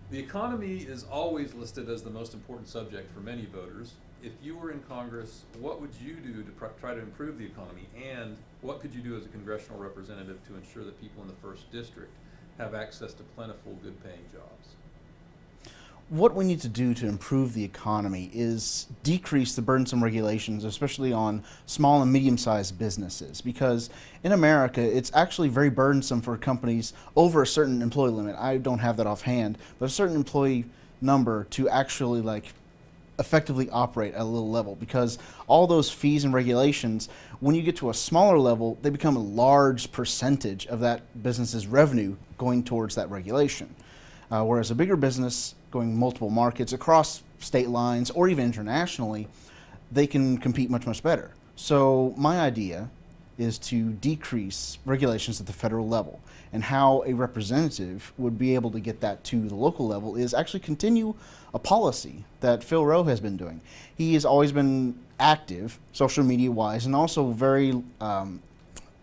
The economy is always listed as the most important subject for many voters. If you were in Congress, what would you do to try to improve the economy? And what could you do as a congressional representative to ensure that people in the first district have access to plentiful, good-paying jobs? What we need to do to improve the economy is decrease the burdensome regulations, especially on small and medium-sized businesses, because in America it's actually very burdensome for companies over a certain employee limit. I don't have that offhand, but a certain employee number to actually effectively operate at a little level, because all those fees and regulations, when you get to a smaller level, they become a large percentage of that business's revenue going towards that regulation. Whereas a bigger business going multiple markets across state lines or even internationally, they can compete much, much better. So my idea is to decrease regulations at the federal level. And how a representative would be able to get that to the local level is actually continue a policy that Phil Rowe has been doing. He has always been active, social media-wise, and also very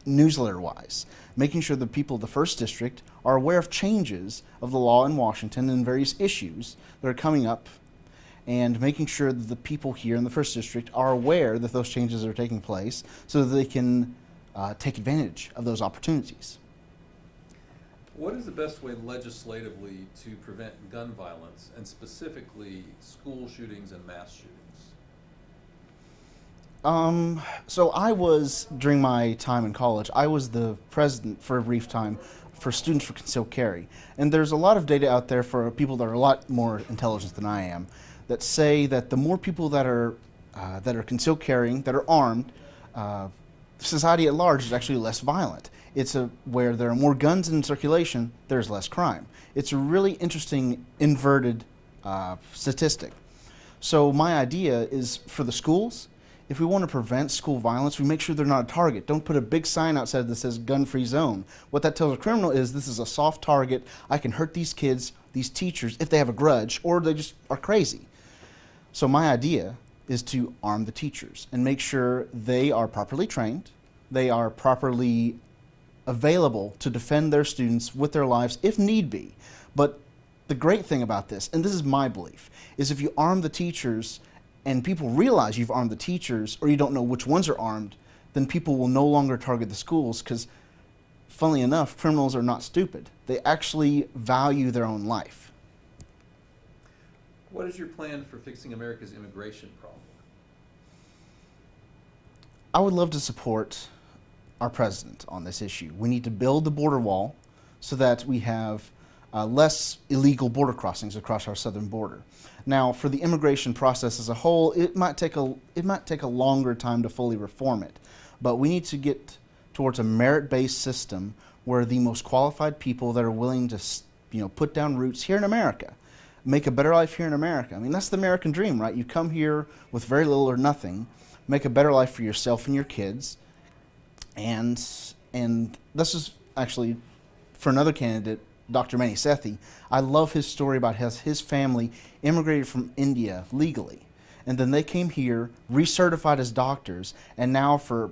newsletter-wise, making sure the people of the first district are aware of changes of the law in Washington and various issues that are coming up, and making sure that the people here in the first district are aware that those changes are taking place so that they can take advantage of those opportunities. What is the best way legislatively to prevent gun violence, and specifically school shootings and mass shootings? So I was, during my time in college, I was the president for a brief time for Students for Concealed Carry. And there's a lot of data out there for people that are a lot more intelligent than I am that say that the more people that are concealed carrying, that are armed, society at large is actually less violent. It's where there are more guns in circulation, there's less crime. It's a really interesting inverted statistic. So my idea is for the schools, if we want to prevent school violence, we make sure they're not a target. Don't put a big sign outside that says gun-free zone. What that tells a criminal is this is a soft target. I can hurt these kids, these teachers, if they have a grudge or they just are crazy. So my idea is to arm the teachers and make sure they are properly trained, they are properly available to defend their students with their lives if need be. But the great thing about this, and this is my belief, is if you arm the teachers and people realize you've armed the teachers, or you don't know which ones are armed, then people will no longer target the schools, because funnily enough, criminals are not stupid. They actually value their own life. What is your plan for fixing America's immigration problem? I would love to support our president on this issue. We need to build the border wall so that we have less illegal border crossings across our southern border. Now, for the immigration process as a whole, it might take a longer time to fully reform it, but we need to get towards a merit-based system where the most qualified people that are willing to, put down roots here in America, make a better life here in America. I mean, that's the American dream, right? You come here with very little or nothing, make a better life for yourself and your kids, and this is actually for another candidate, Dr. Mani Sethi. I love his story about how his family immigrated from India legally, and then they came here, recertified as doctors, and now for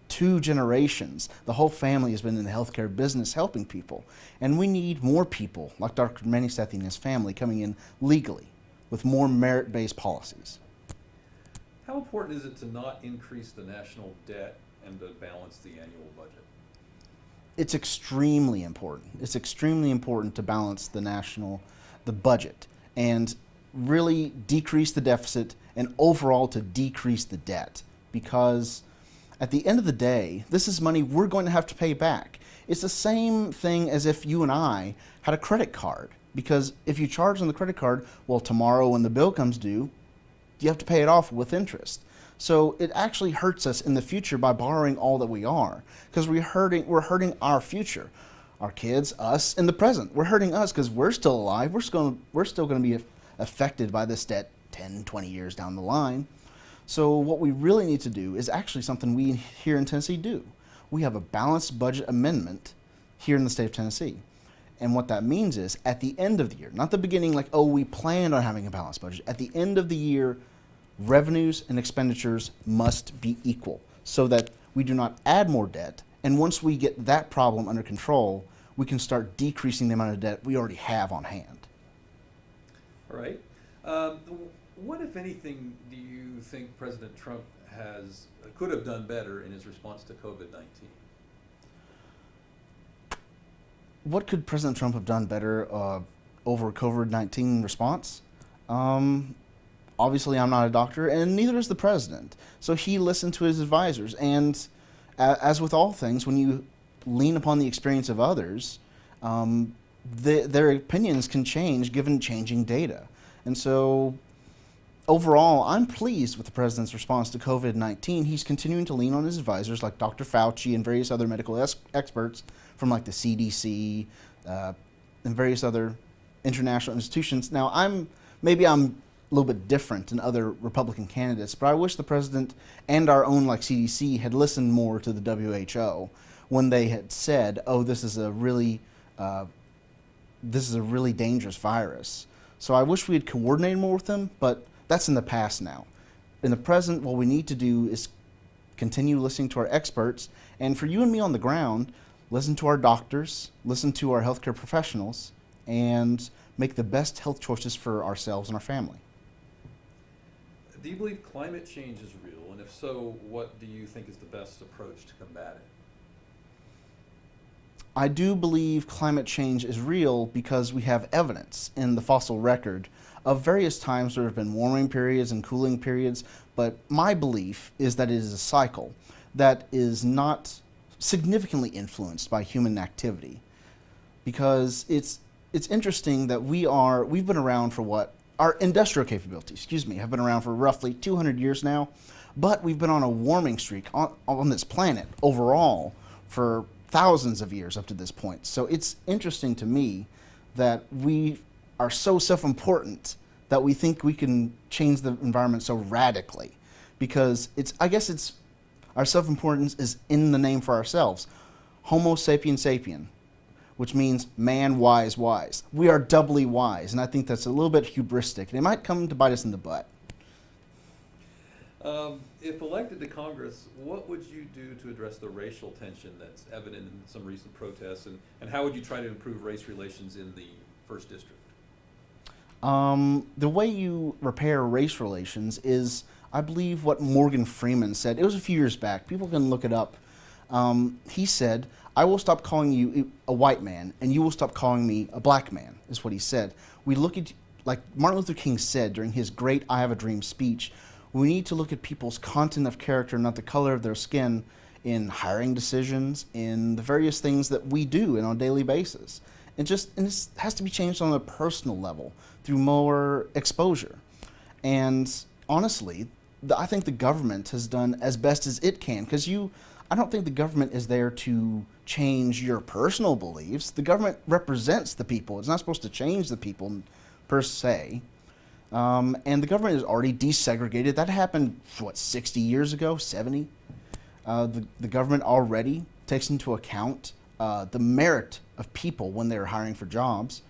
2 generations, the whole family has been in the healthcare business helping people. And we need more people like Dr. Mani Sethi and his family coming in legally with more merit-based policies. How important is it to not increase the national debt and to balance the annual budget? It's extremely important. It's extremely important to balance the budget, and really decrease the deficit, and overall to decrease the debt, because at the end of the day, this is money we're going to have to pay back. It's the same thing as if you and I had a credit card, because if you charge on the credit card, well, tomorrow when the bill comes due, you have to pay it off with interest. So it actually hurts us in the future by borrowing all that we are, because we're hurting our future, our kids, us, in the present. We're hurting us because we're still alive. We're still going to be affected by this debt 10, 20 years down the line. So what we really need to do is actually something we here in Tennessee do. We have a balanced budget amendment here in the state of Tennessee. And what that means is at the end of the year, not the beginning like, oh, we planned on having a balanced budget. At the end of the year, revenues and expenditures must be equal so that we do not add more debt. And once we get that problem under control, we can start decreasing the amount of debt we already have on hand. All right. What, if anything, do you think President Trump could have done better in his response to COVID-19? What could President Trump have done better over COVID-19 response? Obviously, I'm not a doctor, and neither is the president. So he listened to his advisors. And as with all things, when you lean upon the experience of others, their opinions can change given changing data. And so overall, I'm pleased with the president's response to COVID-19. He's continuing to lean on his advisors like Dr. Fauci and various other medical experts from like the CDC and various other international institutions. Now, maybe I'm a little bit different than other Republican candidates, but I wish the president and our own like CDC had listened more to the WHO when they had said, "Oh, this is a really dangerous virus." So I wish we had coordinated more with them, but that's in the past now. In the present, what we need to do is continue listening to our experts, and for you and me on the ground, listen to our doctors, listen to our healthcare professionals, and make the best health choices for ourselves and our family. Do you believe climate change is real? And if so, what do you think is the best approach to combat it? I do believe climate change is real because we have evidence in the fossil record of various times there have been warming periods and cooling periods, but my belief is that it is a cycle that is not significantly influenced by human activity. Because it's interesting that we've been around for what? Our industrial capabilities, have been around for roughly 200 years now, but we've been on a warming streak on this planet overall for thousands of years up to this point. So it's interesting to me that we are so self-important that we think we can change the environment so radically, because I guess our self-importance is in the name for ourselves. Homo sapien sapien, which means man wise wise. We are doubly wise, and I think that's a little bit hubristic, and it might come to bite us in the butt. If elected to Congress, what would you do to address the racial tension that's evident in some recent protests, and how would you try to improve race relations in the 1st District? The way you repair race relations is, I believe, what Morgan Freeman said. It was a few years back. People can look it up. He said, "I will stop calling you a white man, and you will stop calling me a black man," is what he said. We look at, like Martin Luther King said during his great I Have a Dream speech, we need to look at people's content of character, not the color of their skin, in hiring decisions, in the various things that we do on a daily basis. And this has to be changed on a personal level through more exposure. And honestly, I think the government has done as best as it can, because I don't think the government is there to change your personal beliefs. The government represents the people. It's not supposed to change the people per se. And the government is already desegregated. That happened, 60 years ago, 70? The government already takes into account the merit of people when they're hiring for jobs.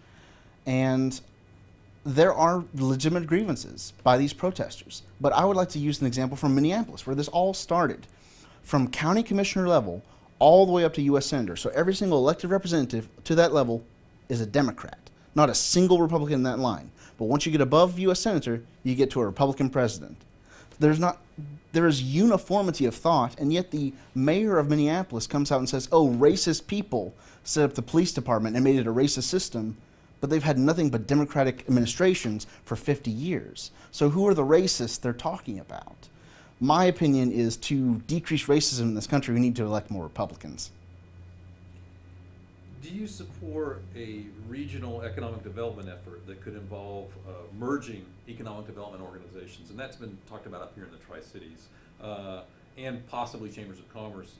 And there are legitimate grievances by these protesters. But I would like to use an example from Minneapolis, where this all started. From county commissioner level all the way up to U.S. senator. So every single elected representative to that level is a Democrat. Not a single Republican in that line. But once you get above U.S. senator, you get to a Republican president. There is uniformity of thought, and yet the mayor of Minneapolis comes out and says, "Oh, racist people set up the police department and made it a racist system," but they've had nothing but Democratic administrations for 50 years. So who are the racists they're talking about? My opinion is, to decrease racism in this country, we need to elect more Republicans. Do you support a regional economic development effort that could involve merging economic development organizations? And that's been talked about up here in the Tri-Cities, and possibly chambers of commerce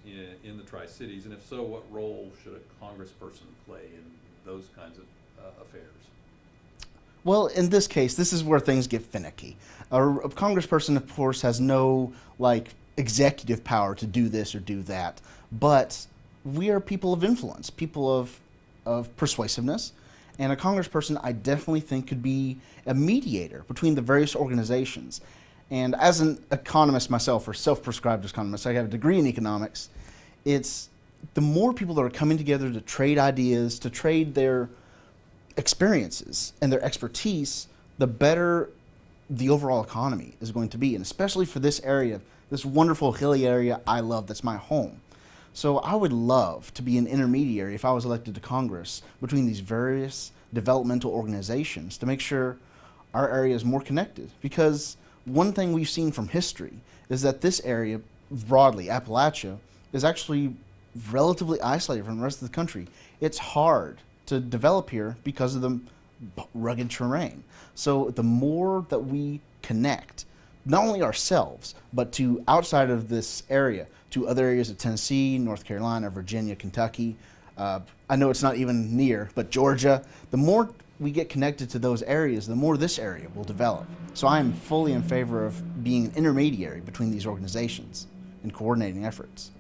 in the Tri-Cities. And if so, what role should a congressperson play in those kinds of affairs? Well, in this case, this is where things get finicky. A congressperson, of course, has no executive power to do this or do that, but we are people of influence, people of persuasiveness, and a congressperson, I definitely think, could be a mediator between the various organizations. And as an economist myself, or self-prescribed economist, I have a degree in economics, it's the more people that are coming together to trade ideas, to trade their experiences and their expertise, the better the overall economy is going to be, and especially for this area, this wonderful hilly area I love that's my home. So I would love to be an intermediary if I was elected to Congress between these various developmental organizations to make sure our area is more connected. Because one thing we've seen from history is that this area, broadly, Appalachia, is actually relatively isolated from the rest of the country. It's hard to develop here because of the rugged terrain. So the more that we connect, not only ourselves, but to outside of this area, to other areas of Tennessee, North Carolina, Virginia, Kentucky, I know it's not even near, but Georgia, the more we get connected to those areas, the more this area will develop. So I am fully in favor of being an intermediary between these organizations and coordinating efforts.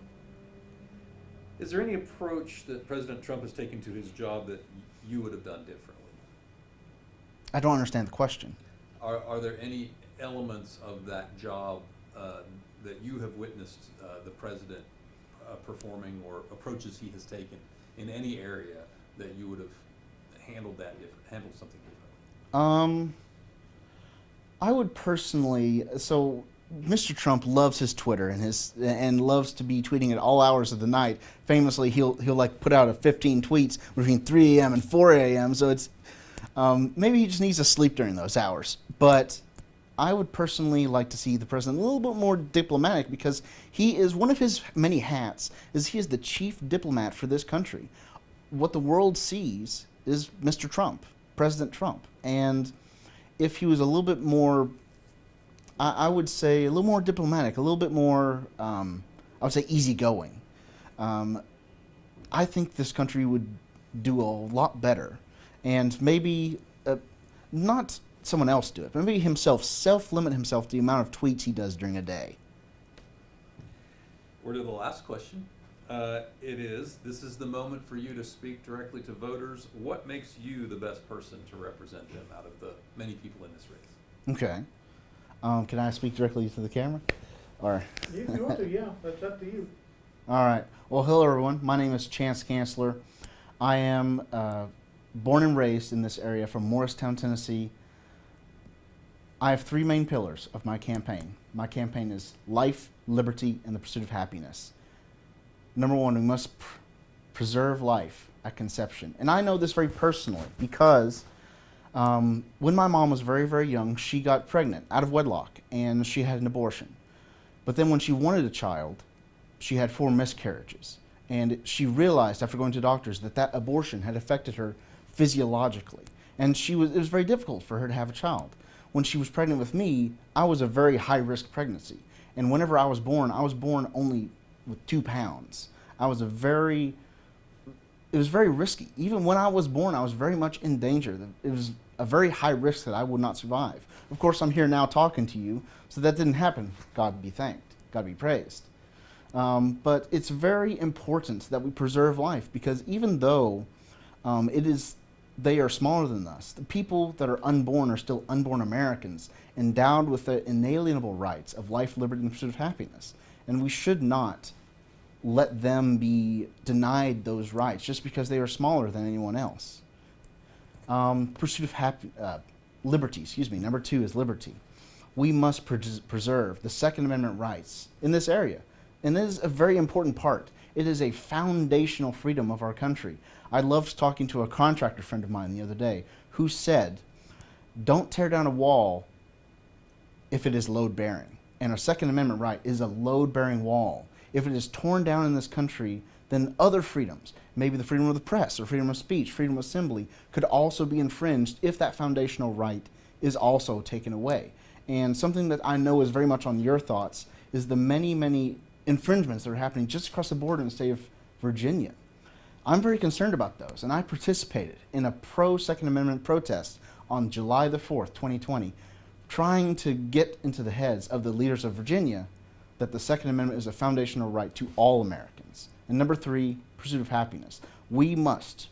Is there any approach that President Trump has taken to his job that you would have done differently? I don't understand the question. Are there any elements of that job that you have witnessed the president performing, or approaches he has taken in any area that you would have handled something differently? I would personally, so Mr. Trump loves his Twitter and loves to be tweeting at all hours of the night. Famously, he'll like put out 15 tweets between 3 a.m. and 4 a.m. So it's maybe he just needs to sleep during those hours. But I would personally like to see the president a little bit more diplomatic, because he is, one of his many hats is he is the chief diplomat for this country. What the world sees is Mr. Trump, President Trump. And if he was a little bit more, I would say a little more diplomatic, a little bit more, I would say easygoing, I think this country would do a lot better. And maybe not someone else do it, but maybe himself, self-limit himself to the amount of tweets he does during a day. We're to the last question. This is the moment for you to speak directly to voters. What makes you the best person to represent them out of the many people in this race? Okay. Can I speak directly to the camera? Or If you want to, yeah, that's up to you. all right. Well, hello everyone. My name is Cansler. I am born and raised in this area from Morristown, Tennessee. I have three main pillars of my campaign. My campaign is life, liberty, and the pursuit of happiness. Number one, we must preserve life at conception. And I know this very personally because when my mom was very, very young, she got pregnant out of wedlock and she had an abortion. But then when she wanted a child, she had 4 miscarriages. And she realized after going to doctors that that abortion had affected her physiologically. And it was very difficult for her to have a child. When she was pregnant with me, I was a very high-risk pregnancy. And whenever I was born only with 2 pounds. It was very risky. Even when I was born, I was very much in danger. It was a very high risk that I would not survive. Of course, I'm here now talking to you, so that didn't happen. God be thanked. God be praised. But it's very important that we preserve life, because even though they are smaller than us, the people that are unborn are still unborn Americans, endowed with the inalienable rights of life, liberty, and the pursuit of happiness. And we should not let them be denied those rights just because they are smaller than anyone else. Pursuit of liberty, number 2 is liberty. We must preserve the Second Amendment rights in this area. And this is a very important part. It is a foundational freedom of our country. I loved talking to a contractor friend of mine the other day who said, don't tear down a wall if it is load-bearing. And a Second Amendment right is a load-bearing wall. If it is torn down in this country, then other freedoms, maybe the freedom of the press or freedom of speech, freedom of assembly, could also be infringed if that foundational right is also taken away. And something that I know is very much on your thoughts is the many, many infringements that are happening just across the border in the state of Virginia. I'm very concerned about those, and I participated in a pro-Second Amendment protest on July the 4th, 2020, trying to get into the heads of the leaders of Virginia that the Second Amendment is a foundational right to all Americans. And number 3, pursuit of happiness. We must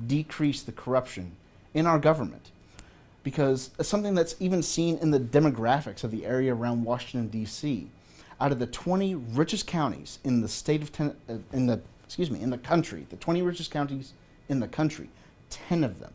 decrease the corruption in our government, because it's something that's even seen in the demographics of the area around Washington, D.C. Out of the 20 richest counties in the state of in the country, the 20 richest counties in the country, 10 of them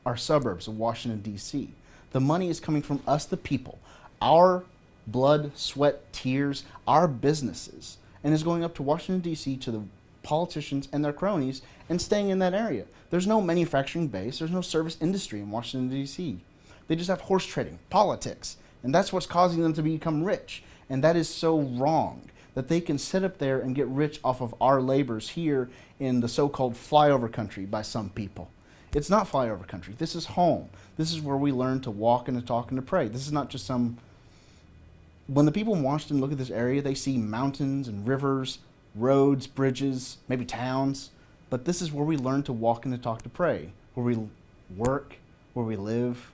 our suburbs of Washington, D.C. The money is coming from us, the people, our blood, sweat, tears, our businesses, and is going up to Washington, D.C. to the politicians and their cronies and staying in that area. There's no manufacturing base. There's no service industry in Washington, D.C. They just have horse trading, politics, and that's what's causing them to become rich. And that is so wrong, that they can sit up there and get rich off of our labors here in the so-called flyover country by some people. It's not flyover country. This is home. This is where we learn to walk and to talk and to pray. This is not just some... When the people in Washington look at this area, they see mountains and rivers, roads, bridges, maybe towns. But this is where we learn to walk and to talk to pray, where we work, where we live,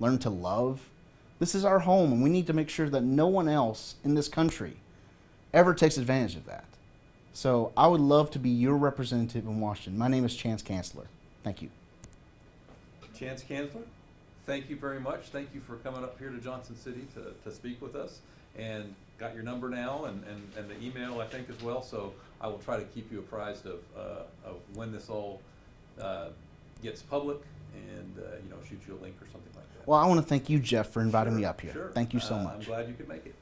learn to love. This is our home, and we need to make sure that no one else in this country ever takes advantage of that. So I would love to be your representative in Washington. My name is Chance Cansler. Thank you. Chance Cansler, thank you very much. Thank you for coming up here to Johnson City to speak with us. And got your number now and the email, I think, as well. So I will try to keep you apprised of when this all gets public and shoot you a link or something like that. Well, I want to thank you, Jeff, for inviting Sure, me up here. Sure. Thank you so much. I'm glad you could make it.